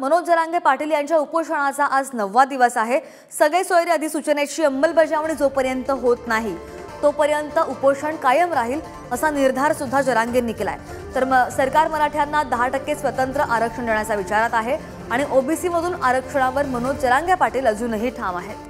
मनोज जरांगे पाटील यांच्या उपोषणाचा आज 9वा दिवस आहे। सगळे सोयरे अधिसूचनेची अंमलबजावणी जोपर्यंत होत नाही तोपर्यंत उपोषण कायम राहील असा निर्धार सुद्धा जरांगेंनी केलाय। तर सरकार मराठ्यांना 10% स्वतंत्र आरक्षण देण्याचा विचारात आहे आणि ओबीसी मधून आरक्षणावर मनोज जरांगे पाटील अजूनही ठाम आहेत।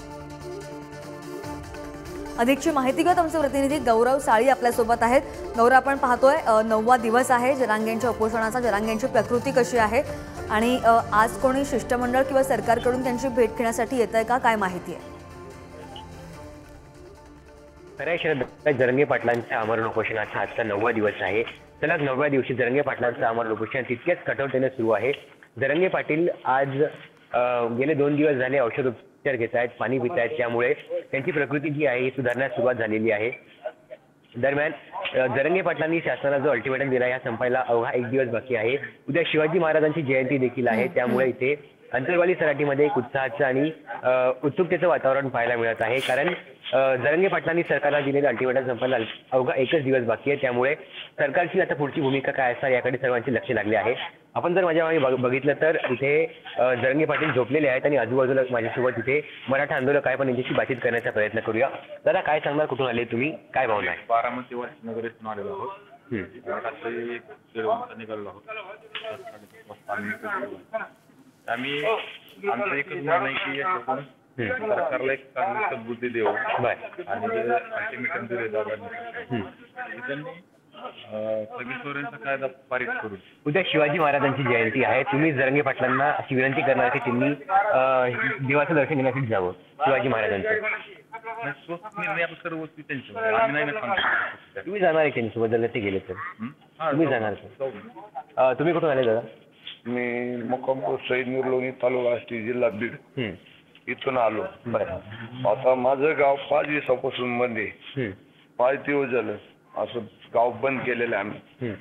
अधिकची माहिती घेत आमचे प्रतिनिधी गौरव साळी आपल्या सोबत आहेत। गौरव, आपण पाहतोय 9वा दिवस आहे जरांगेंच्या उपोषणाचा, जरांगेंची प्रकृती कशी आहे आणि आज कोणी शिष्टमंडळ किंवा सरकारकडून त्यांची भेट घेण्यासाठी येतंय का, काय माहिती आहे? खऱ्या शरद जरांगे पाटलांच्या आमरण उपोषणाचा आजचा 9वा दिवस आहे। सलग 9व्या दिवशी जरांगे पाटलांचं आमरण उपोषण तितक्याच कठोरतेने सुरू आहे। जरांगे पाटील आज गेले 2 दिवस झाले औषध उपचार घेत आहेत, पाणी पित आहेत, त्यामुळे त्यांची प्रकृती जी आहे ही सुधारण्यास सुरुवात झालेली आहे। दरम्यान जरांगे पाटलांनी शासनाला जो अल्टिमेटम दिला या संपायला अवघा 1 दिवस बाकी आहे। उद्या शिवाजी महाराजांची जयंती देखील आहे, त्यामुळे इथे अंतरवाली सराटीमध्ये एक उत्साहाचं आणि उत्सुकतेचं वातावरण पाहायला मिळत आहे। कारण जरांगे पाटलांनी सरकारला दिलेलं अल्टिमेटम संपायला अवघा 1च दिवस बाकी आहे, त्यामुळे सरकारची आता पुढची भूमिका काय असणार याकडे सर्वांचे लक्ष लागले आहे। आपण जर माझ्या मागे बघितलं तर इथे जरांगे पाटील झोपलेले आहेत आणि आजूबाजूला माझ्यासोबत इथे मराठा आंदोलक आहे, पण यांच्याशी बातचीत करण्याचा प्रयत्न करूया। दादा, काय सांगणार, कुठून आले तुम्ही, काय भावना आहे? बारामती वाशिनगर इथून आलेलो आहोत। निघालेलो आहोत। आम्ही आमचं एकच म्हणणं आहे की याच्यातून सरकारला एक चांगली सद्बुद्धी देऊ आणि जे अल्टिमेटम दिले दादांनी त्यांनी सगळी सोयऱ्यांचा कायदा पारित करू। उद्या शिवाजी महाराजांची जयंती आहे, तुम्ही जरांगे पाटलांना अशी विनंती करणार की त्यांनी देवाचं दर्शन घेण्यासाठी जावं शिवाजी महाराजांचं? निर्णय आपण सर्व वस्तू त्यांच्यावर, आम्ही नाही सांगतो। तुम्ही जाणार आहे त्यांच्यासोबत जर ते गेले तर? तुम्ही जाणार का? तुम्ही कुठून आले दादा? मी मुक्कामपूर शहीद निर्लोणी तालुका आष्टी जिल्हा बीड इथून आलो। बरं, आता माझं गाव 5 दिवसापासून बंद आहे। 5 दिवस झालं असं गाव बंद केलेलं आहे आम्ही।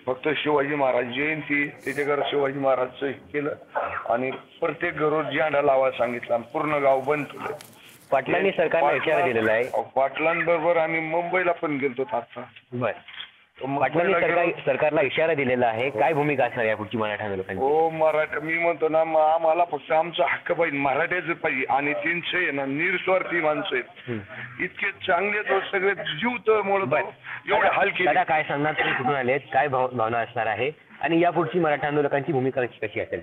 फक्त शिवाजी महाराज जयंती त्याच्याकडे शिवाजी महाराजचं केलं आणि प्रत्येक घरोर झेंडा लावायला सांगितलं, पूर्ण गाव बंद केलं। पाटलांनी सरकारला इशारा दिलेला आहे। पाटलांबरोबर आम्ही मुंबईला पण गेलतो आता। बरं, पाटलांनी सरकारला इशारा दिलेला आहे, काय भूमिका असणार या पुढची मराठा लोकांची? हो, मराठा मी म्हणतो ना, आम्हाला फक्त आमचा हक्क पाहिजे, मराठ्याचं पाहिजे आणि त्यांचे आहे ना निस्वार्थी माणसं आहेत, इतके चांगले तो सगळे जीव तर मोडत एवढे हाल केले। दादा, काय सांगणार, तुम्ही कुठून आलेत, काय भावना असणार आहे आणि या पुढची मराठा आंदोलकांची भूमिका कशी असेल?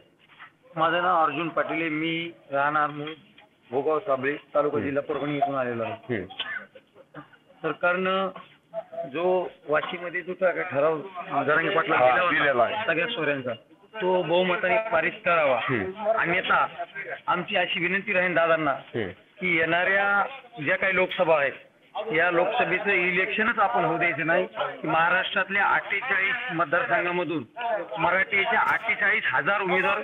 माझं नाव अर्जुन पाटील आहे, मी राहणार भोगाव साबळे तालुका जिल्हा परभणी इथून आलेलो आहे। सरकारनं जो वाशीमध्ये जो ठराव जरांगे पाटलांना दिलेला आहे सगळ्या सोयऱ्यांचा, तो बहुमताने पारित करावा। अन्यथा आमची अशी विनंती राहील दादांना की येणाऱ्या ज्या काही लोकसभा आहेत या लोकसभेचं इलेक्शनच आपण होऊ द्यायचं नाही की महाराष्ट्रातल्या 48 मतदारसंघामधून मराठीच्या 48,000 उमेदवार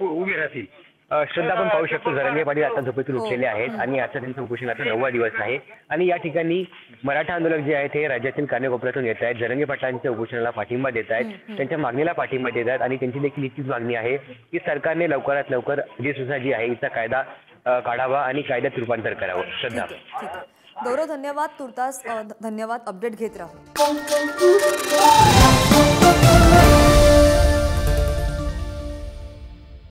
उभे राहतील। श्रद्धा, आपण पाहू शकतो जरांगे पाटील आता झोपेतून उठलेले आहेत आणि आजचा त्यांचा उपोषणाचा 9वा दिवस आहे आणि या ठिकाणी मराठा आंदोलक जे आहेत हे राज्यातील कानेकोपऱ्यातून येत आहेत, जरांगे पाटलांच्या उपोषणाला पाठिंबा देत आहेत, त्यांच्या मागणीला पाठिंबा देत आहेत आणि त्यांची देखील इतकीच मागणी आहे की सरकारने लवकरात लवकर अधिसूचना जी आहे हिचा कायदा काढावा आणि कायद्यात रूपांतर करावं। श्रद्धा, गौरव, धन्यवाद। तुर्तास धन्यवाद, अपडेट घेत राहू।